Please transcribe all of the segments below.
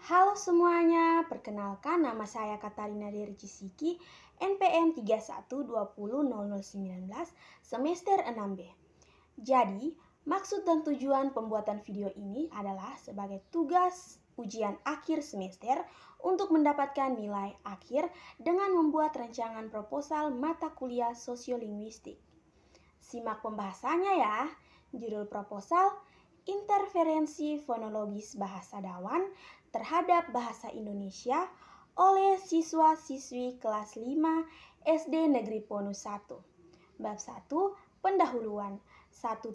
Halo semuanya, perkenalkan nama saya Katarina Dery Cisiki, NPM 31200019, semester 6B. Jadi, maksud dan tujuan pembuatan video ini adalah sebagai tugas ujian akhir semester untuk mendapatkan nilai akhir dengan membuat rancangan proposal mata kuliah sosiolinguistik. Simak pembahasannya ya. Judul proposal: Interferensi Fonologis Bahasa Dawan terhadap Bahasa Indonesia oleh siswa-siswi kelas 5 SD Negeri Ponus 1. Bab 1, Pendahuluan. 1.1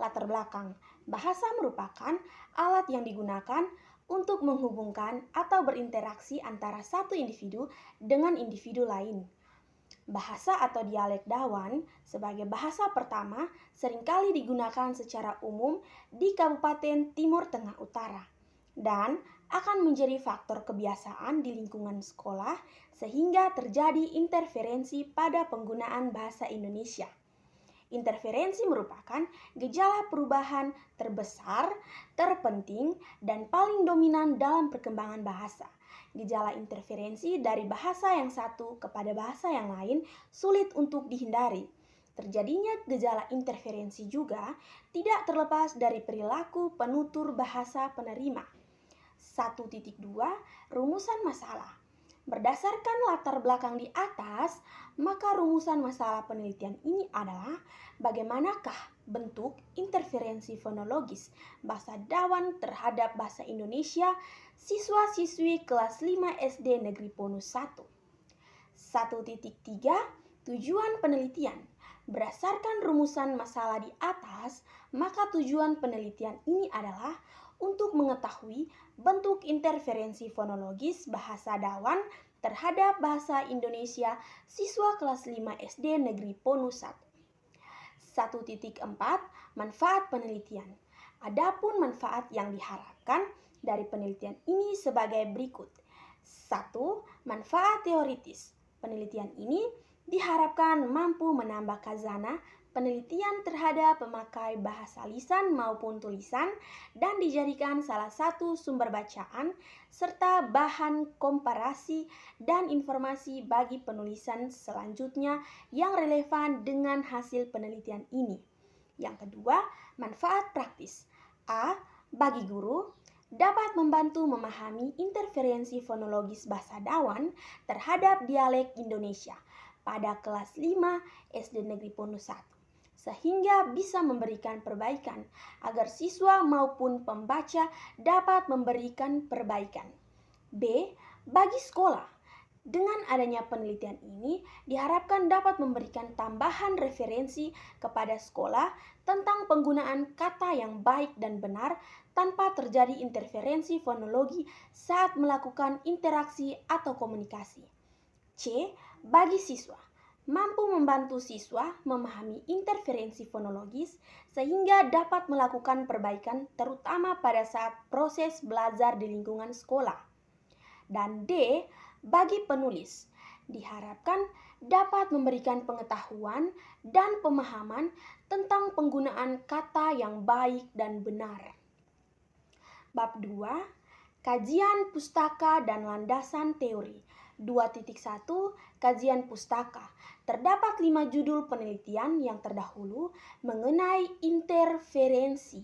Latar belakang. Bahasa merupakan alat yang digunakan untuk menghubungkan atau berinteraksi antara satu individu dengan individu lain. Bahasa atau dialek Dawan sebagai bahasa pertama seringkali digunakan secara umum di Kabupaten Timur Tengah Utara dan akan menjadi faktor kebiasaan di lingkungan sekolah sehingga terjadi interferensi pada penggunaan bahasa Indonesia. Interferensi merupakan gejala perubahan terbesar, terpenting, dan paling dominan dalam perkembangan bahasa. Gejala interferensi dari bahasa yang satu kepada bahasa yang lain sulit untuk dihindari. Terjadinya gejala interferensi juga tidak terlepas dari perilaku penutur bahasa penerima. 1.2 Rumusan masalah. Berdasarkan latar belakang di atas, maka rumusan masalah penelitian ini adalah bagaimanakah bentuk interferensi fonologis bahasa Dawan terhadap bahasa Indonesia siswa-siswi kelas 5 SD Negeri Ponus 1. 1.3 Tujuan penelitian. Berdasarkan rumusan masalah di atas, maka tujuan penelitian ini adalah untuk mengetahui bentuk interferensi fonologis bahasa Dawan terhadap bahasa Indonesia siswa kelas 5 SD Negeri Ponus 1. 1.4 Manfaat penelitian. Adapun manfaat yang diharapkan dari penelitian ini sebagai berikut. 1. Manfaat teoritis. Penelitian ini diharapkan mampu menambah khazanah penelitian terhadap pemakai bahasa lisan maupun tulisan dan dijadikan salah satu sumber bacaan serta bahan komparasi dan informasi bagi penulisan selanjutnya yang relevan dengan hasil penelitian ini. Yang kedua, manfaat praktis. A. Bagi guru, dapat membantu memahami interferensi fonologis bahasa Dawan terhadap dialek Indonesia pada kelas 5 SD Negeri Ponus 1, sehingga bisa memberikan perbaikan agar siswa maupun pembaca dapat memberikan perbaikan. B. Bagi sekolah, dengan adanya penelitian ini diharapkan dapat memberikan tambahan referensi kepada sekolah tentang penggunaan kata yang baik dan benar tanpa terjadi interferensi fonologi saat melakukan interaksi atau komunikasi. C. Bagi siswa, mampu membantu siswa memahami interferensi fonologis sehingga dapat melakukan perbaikan terutama pada saat proses belajar di lingkungan sekolah. Dan D. Bagi penulis, diharapkan dapat memberikan pengetahuan dan pemahaman tentang penggunaan kata yang baik dan benar. Bab 2. Kajian pustaka dan landasan teori. 2.1 Kajian pustaka. Terdapat 5 judul penelitian yang terdahulu mengenai interferensi.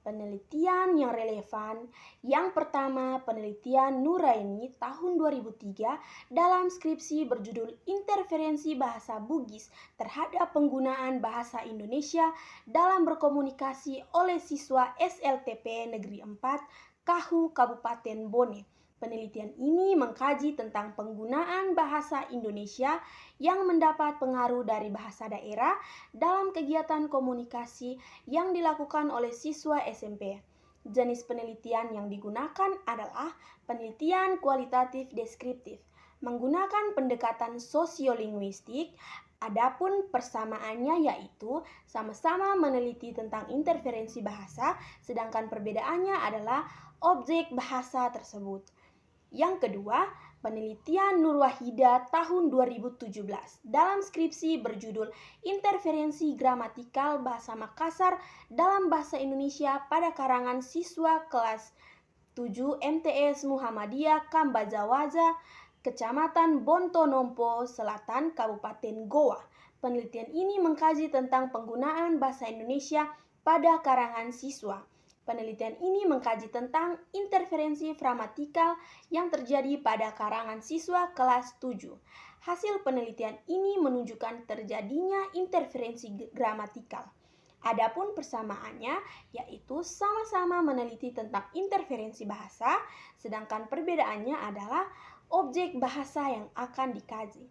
Penelitian yang relevan. Yang pertama, penelitian Nuraini tahun 2003 dalam skripsi berjudul Interferensi Bahasa Bugis terhadap penggunaan bahasa Indonesia dalam berkomunikasi oleh siswa SLTP Negeri 4 Kahu Kabupaten Bone. Penelitian ini mengkaji tentang penggunaan bahasa Indonesia yang mendapat pengaruh dari bahasa daerah dalam kegiatan komunikasi yang dilakukan oleh siswa SMP. Jenis penelitian yang digunakan adalah penelitian kualitatif deskriptif, menggunakan pendekatan sosiolinguistik. Adapun persamaannya yaitu sama-sama meneliti tentang interferensi bahasa, sedangkan perbedaannya adalah objek bahasa tersebut. Yang kedua, penelitian Nurwahida tahun 2017 dalam skripsi berjudul Interferensi Gramatikal Bahasa Makassar dalam Bahasa Indonesia pada karangan siswa kelas 7. MTS Muhammadiyah Kambajawaja, Kecamatan Bontonompo Selatan, Kabupaten Goa. Penelitian ini mengkaji tentang penggunaan bahasa Indonesia pada karangan siswa. Penelitian ini mengkaji tentang interferensi gramatikal yang terjadi pada karangan siswa kelas 7. Hasil penelitian ini menunjukkan terjadinya interferensi gramatikal. Adapun persamaannya yaitu sama-sama meneliti tentang interferensi bahasa, sedangkan perbedaannya adalah objek bahasa yang akan dikaji.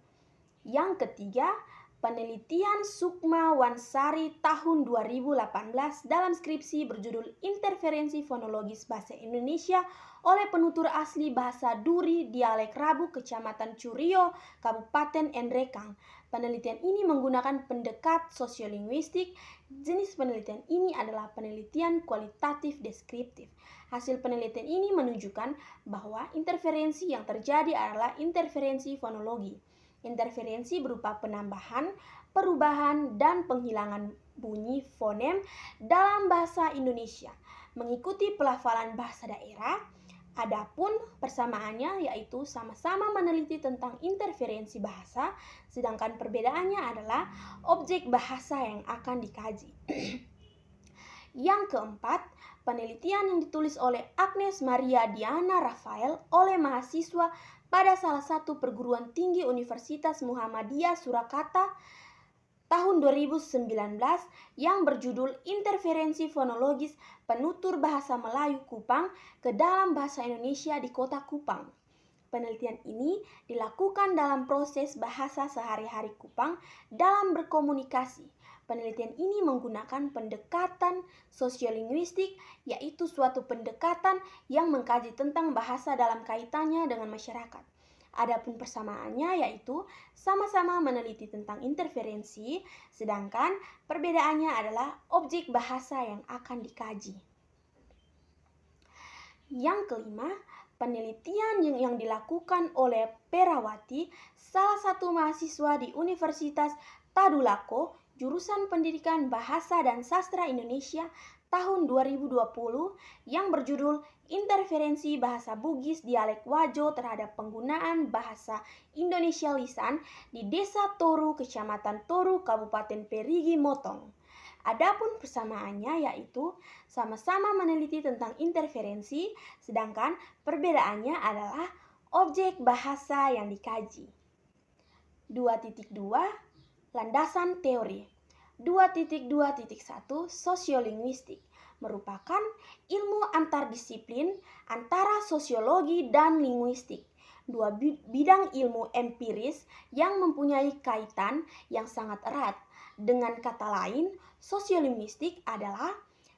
Yang ketiga, penelitian Sukma Wansari tahun 2018 dalam skripsi berjudul Interferensi Fonologis Bahasa Indonesia oleh penutur asli bahasa Duri Dialek Rabu Kecamatan Curio, Kabupaten Nrekang. Penelitian ini menggunakan pendekat sosiolinguistik. Jenis penelitian ini adalah penelitian kualitatif deskriptif. Hasil penelitian ini menunjukkan bahwa interferensi yang terjadi adalah interferensi fonologi. Interferensi berupa penambahan, perubahan, dan penghilangan bunyi fonem dalam bahasa Indonesia mengikuti pelafalan bahasa daerah. Adapun persamaannya yaitu sama-sama meneliti tentang interferensi bahasa, sedangkan perbedaannya adalah objek bahasa yang akan dikaji. Yang keempat, penelitian yang ditulis oleh Agnes Maria Diana Rafael oleh mahasiswa pada salah satu perguruan tinggi Universitas Muhammadiyah Surakarta tahun 2019 yang berjudul Interferensi Fonologis Penutur Bahasa Melayu Kupang ke dalam Bahasa Indonesia di Kota Kupang. Penelitian ini dilakukan dalam proses bahasa sehari-hari Kupang dalam berkomunikasi. Penelitian ini menggunakan pendekatan sosiolinguistik, yaitu suatu pendekatan yang mengkaji tentang bahasa dalam kaitannya dengan masyarakat. Adapun persamaannya yaitu sama-sama meneliti tentang interferensi, sedangkan perbedaannya adalah objek bahasa yang akan dikaji. Yang kelima, penelitian yang dilakukan oleh Perawati, salah satu mahasiswa di Universitas Tadulako, jurusan Pendidikan Bahasa dan Sastra Indonesia tahun 2020 yang berjudul Interferensi Bahasa Bugis Dialek Wajo terhadap penggunaan bahasa Indonesia lisan di Desa Toru, Kecamatan Toru, Kabupaten Perigi Motong. Adapun persamaannya yaitu sama-sama meneliti tentang interferensi, sedangkan perbedaannya adalah objek bahasa yang dikaji. 2.2 Landasan teori. 2.2.1 Sosiolinguistik merupakan ilmu antardisiplin antara sosiologi dan linguistik, dua bidang ilmu empiris yang mempunyai kaitan yang sangat erat. Dengan kata lain, sosiolinguistik adalah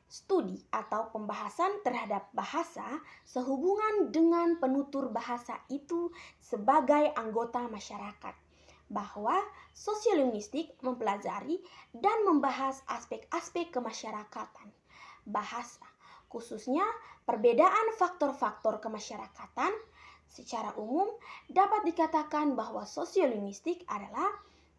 studi atau pembahasan terhadap bahasa sehubungan dengan penutur bahasa itu sebagai anggota masyarakat. Bahwa sosiolinguistik mempelajari dan membahas aspek-aspek kemasyarakatan bahasa, khususnya perbedaan faktor-faktor kemasyarakatan. Secara umum dapat dikatakan bahwa sosiolinguistik adalah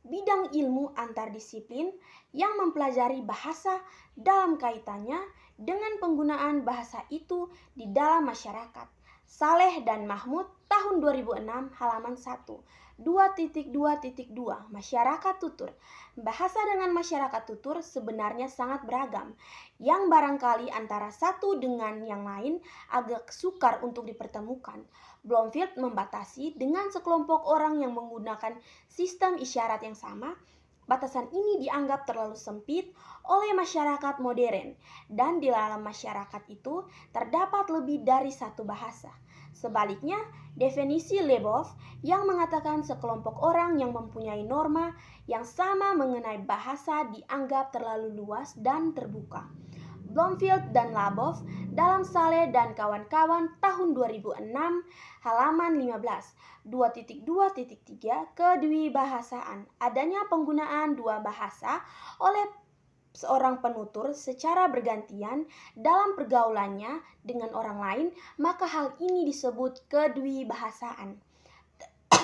bidang ilmu antardisiplin yang mempelajari bahasa dalam kaitannya dengan penggunaan bahasa itu di dalam masyarakat. Saleh dan Mahmud tahun 2006 halaman 1. 2.2.2 Masyarakat tutur. Bahasa dengan masyarakat tutur sebenarnya sangat beragam, yang barangkali antara satu dengan yang lain agak sukar untuk dipertemukan. Bloomfield membatasi dengan sekelompok orang yang menggunakan sistem isyarat yang sama. Batasan ini dianggap terlalu sempit oleh masyarakat modern, dan di dalam masyarakat itu terdapat lebih dari satu bahasa. Sebaliknya, definisi Lebov yang mengatakan sekelompok orang yang mempunyai norma yang sama mengenai bahasa dianggap terlalu luas dan terbuka. Bloomfield dan Labov dalam Saleh dan kawan-kawan tahun 2006 halaman 15. 2.2.3 Kedwibahasaan. Adanya penggunaan dua bahasa oleh seorang penutur secara bergantian dalam pergaulannya dengan orang lain, maka hal ini disebut kedwibahasaan.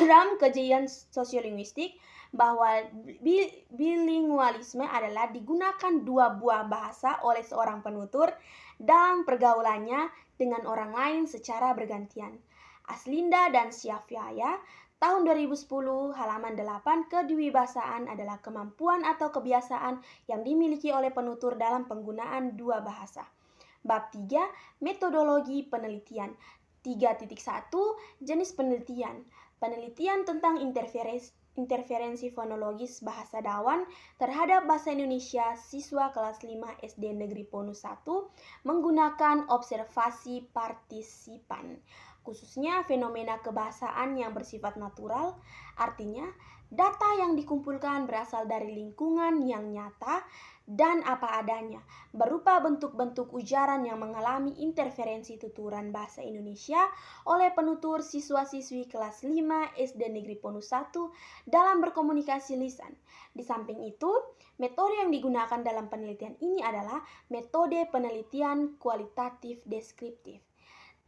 dalam kajian sosiolinguistik bahwa bilingualisme adalah digunakan dua buah bahasa oleh seorang penutur dalam pergaulannya dengan orang lain secara bergantian. Aslinda dan Syafiaya, tahun 2010, halaman 8, kedewibasaan adalah kemampuan atau kebiasaan yang dimiliki oleh penutur dalam penggunaan dua bahasa. Bab 3, metodologi penelitian. 3.1, jenis penelitian. Penelitian tentang interferensi fonologis bahasa Dawan terhadap bahasa Indonesia siswa kelas 5 SD Negeri Ponus 1 menggunakan observasi partisipan, khususnya fenomena kebahasaan yang bersifat natural, artinya data yang dikumpulkan berasal dari lingkungan yang nyata dan apa adanya, berupa bentuk-bentuk ujaran yang mengalami interferensi tuturan bahasa Indonesia oleh penutur siswa-siswi kelas 5 SD Negeri Ponus 1 dalam berkomunikasi lisan. Di samping itu, metode yang digunakan dalam penelitian ini adalah metode penelitian kualitatif deskriptif.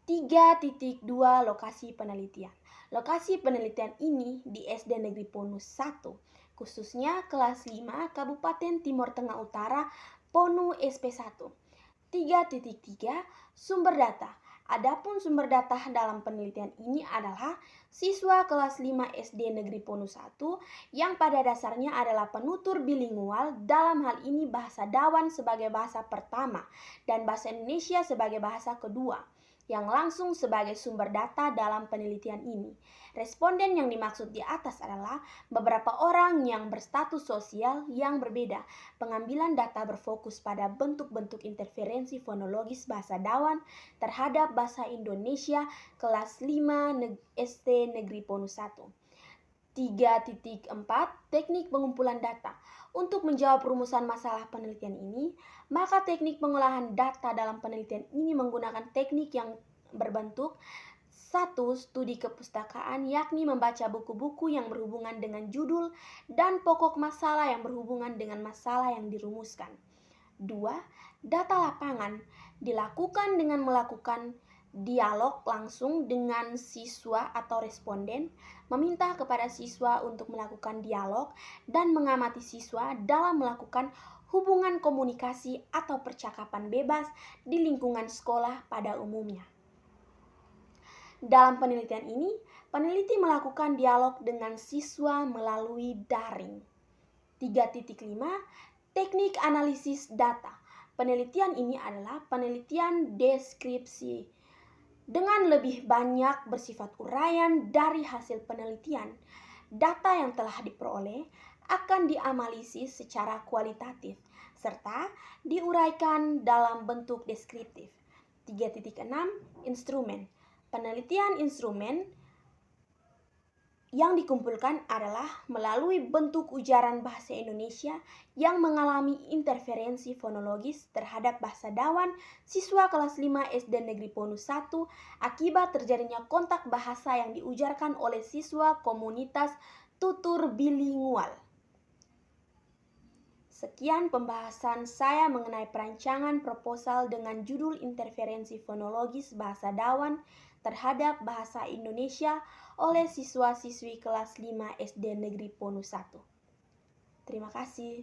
3.2 Lokasi penelitian. Lokasi penelitian ini di SD Negeri Ponus 1, khususnya kelas 5 Kabupaten Timur Tengah Utara, Ponu SP1. 3.3 Sumber data. Adapun sumber data dalam penelitian ini adalah siswa kelas 5 SD Negeri Ponus 1 yang pada dasarnya adalah penutur bilingual, dalam hal ini bahasa Dawan sebagai bahasa pertama dan bahasa Indonesia sebagai bahasa kedua, yang langsung sebagai sumber data dalam penelitian ini. Responden yang dimaksud di atas adalah beberapa orang yang berstatus sosial yang berbeda. Pengambilan data berfokus pada bentuk-bentuk interferensi fonologis bahasa Dawan terhadap bahasa Indonesia kelas 5 SD Negeri Ponus 1. 3.4 Teknik pengumpulan data. Untuk menjawab rumusan masalah penelitian ini, maka teknik pengolahan data dalam penelitian ini menggunakan teknik yang berbentuk 1. Studi kepustakaan, yakni membaca buku-buku yang berhubungan dengan judul dan pokok masalah yang berhubungan dengan masalah yang dirumuskan. 2. Data lapangan, dilakukan dengan melakukan dialog langsung dengan siswa atau responden, meminta kepada siswa untuk melakukan dialog dan mengamati siswa dalam melakukan hubungan komunikasi atau percakapan bebas di lingkungan sekolah pada umumnya. Dalam penelitian ini, peneliti melakukan dialog dengan siswa melalui daring. 3.5 Teknik analisis data. Penelitian ini adalah penelitian deskripsi dengan lebih banyak bersifat uraian dari hasil penelitian. Data yang telah diperoleh akan dianalisis secara kualitatif serta diuraikan dalam bentuk deskriptif. 3.6 Instrumen. Penelitian instrumen yang dikumpulkan adalah melalui bentuk ujaran bahasa Indonesia yang mengalami interferensi fonologis terhadap bahasa Dawan siswa kelas 5 SD Negeri Ponus 1 akibat terjadinya kontak bahasa yang diujarkan oleh siswa komunitas tutur bilingual. Sekian pembahasan saya mengenai perancangan proposal dengan judul Interferensi Fonologis Bahasa Dawan terhadap Bahasa Indonesia oleh siswa-siswi kelas 5 SD Negeri Ponus 1. Terima kasih.